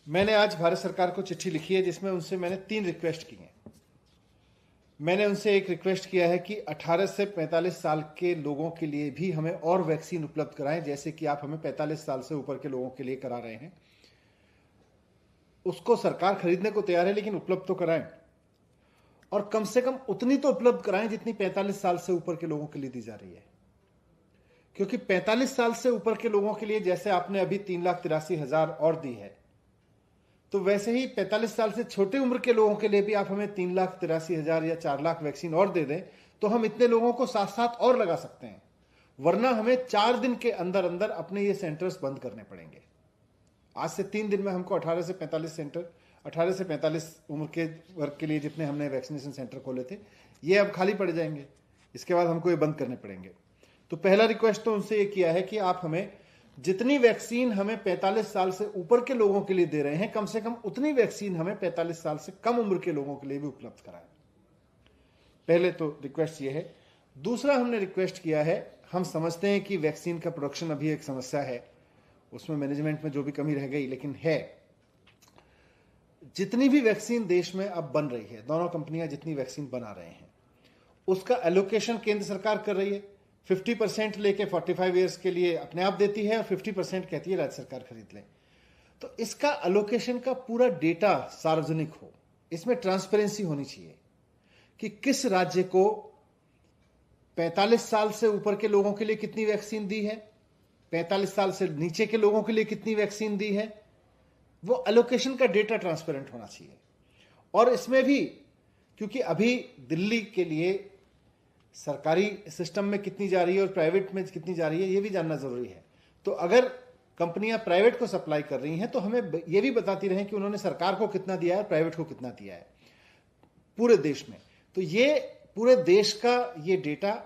मैंने आज भारत सरकार को चिट्ठी लिखी है जिसमें उनसे मैंने 3 रिक्वेस्ट की हैं। मैंने उनसे एक रिक्वेस्ट किया है कि 18 से 45 साल के लोगों के लिए भी हमें और वैक्सीन उपलब्ध कराएं, जैसे कि आप हमें 45 साल से ऊपर के लोगों के लिए करा रहे हैं। उसको सरकार खरीदने को तैयार है, लेकिन उपलब्ध तो कराएं, और कम से कम उतनी तो उपलब्ध कराएं जितनी 45 साल से ऊपर के लोगों के लिए दी जा रही है। क्योंकि 45 साल से ऊपर के लोगों के लिए जैसे आपने अभी 3,83,000 और दी है, तो वैसे ही 45 साल से छोटे उम्र के लोगों के लिए भी आप हमें 3,83,000 या 4 लाख वैक्सीन और दे दें, तो हम इतने लोगों को साथ साथ और लगा सकते हैं। वरना हमें 4 दिन के अंदर अंदर अपने ये सेंटर्स बंद करने पड़ेंगे। आज से 3 दिन में हमको 18 से 45 सेंटर, 18 से 45 उम्र के वर्ग के लिए जितने हमने वैक्सीनेशन सेंटर खोले थे, ये अब खाली पड़ जाएंगे। इसके बाद हमको ये बंद करने पड़ेंगे। तो पहला रिक्वेस्ट तो उनसे ये किया है कि आप हमें जितनी वैक्सीन हमें 45 साल से ऊपर के लोगों के लिए दे रहे हैं, कम से कम उतनी वैक्सीन हमें 45 साल से कम उम्र के लोगों के लिए भी उपलब्ध कराएं। पहले तो रिक्वेस्ट ये है। दूसरा हमने रिक्वेस्ट किया है, हम समझते हैं कि वैक्सीन का प्रोडक्शन अभी एक समस्या है, उसमें मैनेजमेंट में जो भी कमी रह गई, लेकिन है। जितनी भी वैक्सीन देश में अब बन रही है, दोनों कंपनियां जितनी वैक्सीन बना रहे हैं, उसका एलोकेशन केंद्र सरकार कर रही है। 50% लेके 45 ईयर्स के लिए अपने आप देती है और 50% कहती है राज्य सरकार खरीद ले। तो इसका एलोकेशन का पूरा डेटा सार्वजनिक हो, इसमें ट्रांसपेरेंसी होनी चाहिए कि किस राज्य को 45 साल से ऊपर के लोगों के लिए कितनी वैक्सीन दी है, 45 साल से नीचे के लोगों के लिए कितनी वैक्सीन दी है। वो एलोकेशन का डेटा ट्रांसपेरेंट होना चाहिए। और इसमें भी, क्योंकि अभी दिल्ली के लिए सरकारी सिस्टम में कितनी जा रही है और प्राइवेट में कितनी जा रही है, ये भी जानना जरूरी है। तो अगर कंपनियां प्राइवेट को सप्लाई कर रही हैं, तो हमें ये भी बताती रहें कि उन्होंने सरकार को कितना दिया है, प्राइवेट को कितना दिया है पूरे देश में। तो ये पूरे देश का ये डेटा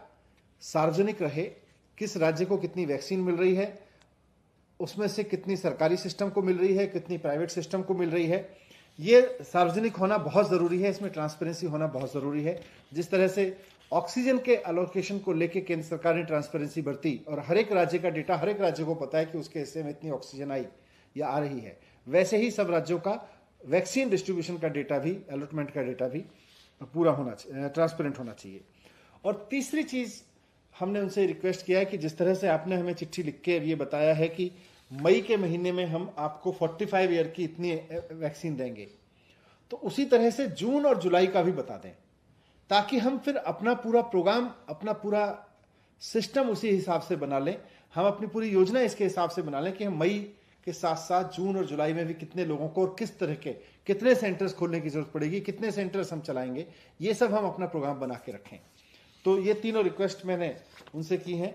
सार्वजनिक रहे, किस राज्य को कितनी वैक्सीन मिल रही है, उसमें से कितनी सरकारी सिस्टम को मिल रही है, कितनी प्राइवेट सिस्टम को मिल रही है। ये सार्वजनिक होना बहुत जरूरी है, इसमें ट्रांसपेरेंसी होना बहुत जरूरी है। जिस तरह से ऑक्सीजन के एलोकेशन को लेके केंद्र सरकार ने ट्रांसपेरेंसी बरती और हर एक राज्य का डेटा हर एक राज्य को पता है कि उसके हिस्से में इतनी ऑक्सीजन आई या आ रही है, वैसे ही सब राज्यों का वैक्सीन डिस्ट्रीब्यूशन का डेटा भी, अलॉटमेंट का डेटा भी पूरा होना चाहिए, ट्रांसपेरेंट होना चाहिए। और तीसरी चीज हमने उनसे रिक्वेस्ट किया है कि जिस तरह से आपने हमें चिट्ठी लिख के ये बताया है कि मई के महीने में हम आपको 45 ईयर की इतनी वैक्सीन देंगे, तो उसी तरह से जून और जुलाई का भी बता दें, ताकि हम फिर अपना पूरा प्रोग्राम, अपना पूरा सिस्टम उसी हिसाब से बना लें। हम अपनी पूरी योजना इसके हिसाब से बना लें कि हम मई के साथ साथ जून और जुलाई में भी कितने लोगों को और किस तरह के कितने सेंटर्स खोलने की जरूरत पड़ेगी, कितने सेंटर्स हम चलाएंगे, ये सब हम अपना प्रोग्राम बना के रखें। तो ये तीनों रिक्वेस्ट मैंने उनसे की हैं।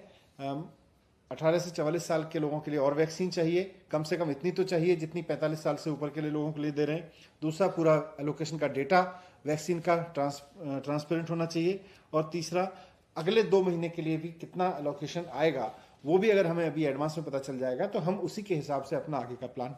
18 से 44 साल के लोगों के लिए और वैक्सीन चाहिए, कम से कम इतनी तो चाहिए जितनी 45 साल से ऊपर के लिए लोगों के लिए दे रहे हैं। दूसरा, पूरा एलोकेशन का डेटा वैक्सीन का ट्रांसपेरेंट होना चाहिए। और तीसरा, अगले 2 महीने के लिए भी कितना एलोकेशन आएगा, वो भी अगर हमें अभी एडवांस में पता चल जाएगा, तो हम उसी के हिसाब से अपना आगे का प्लान